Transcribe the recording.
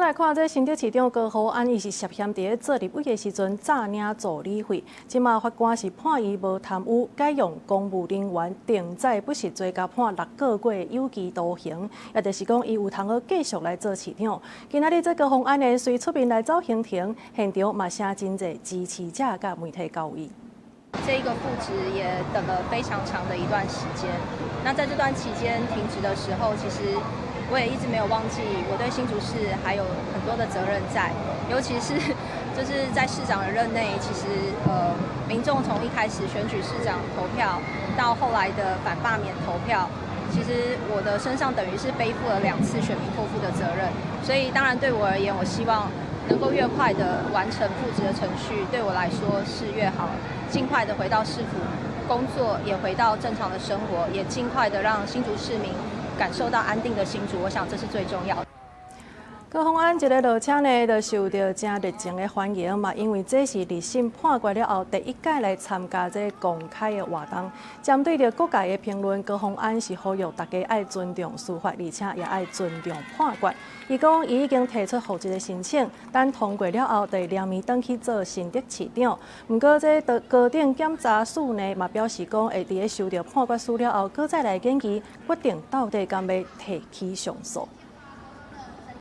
来看，这新竹市长高虹安，伊是涉嫌伫做立委的时阵诈领助理费，即马法官是判伊无贪污，改用公务人员定载不实罪，加判6个月有期徒刑，也就是讲伊有通好继续来做市长。今仔日这高虹安呢，随出面来走行庭，现场嘛声真侪支持者甲媒体告伊。 这个复职也等了非常长的一段时间。那在这段期间停职的时候，其实我也一直没有忘记我对新竹市还有很多的责任在，尤其是就是在市长的任内，其实民众从一开始选举市长投票，到后来的反罢免投票，其实我的身上等于是背负了2次选民托付的责任。所以当然对我而言，我希望 能够越快的完成复职的程序，对我来说是越好。尽快的回到市府工作，也回到正常的生活，也尽快的让新竹市民感受到安定的新竹。我想这是最重要的。 高虹安一个落车呢，就受到真热情的欢迎嘛，因为这是立审判决了后第1届来参加这公开的活动。针对着各界的评论，高虹安是呼吁大家爱尊重司法，而且也爱尊重判决。伊讲伊已经提出复职的申请，等通过了后，就连面登去做新竹市长。不过这高等检察署呢，嘛表示讲会伫咧收到判决书了后，搁再来研究决定到底敢要提起上诉。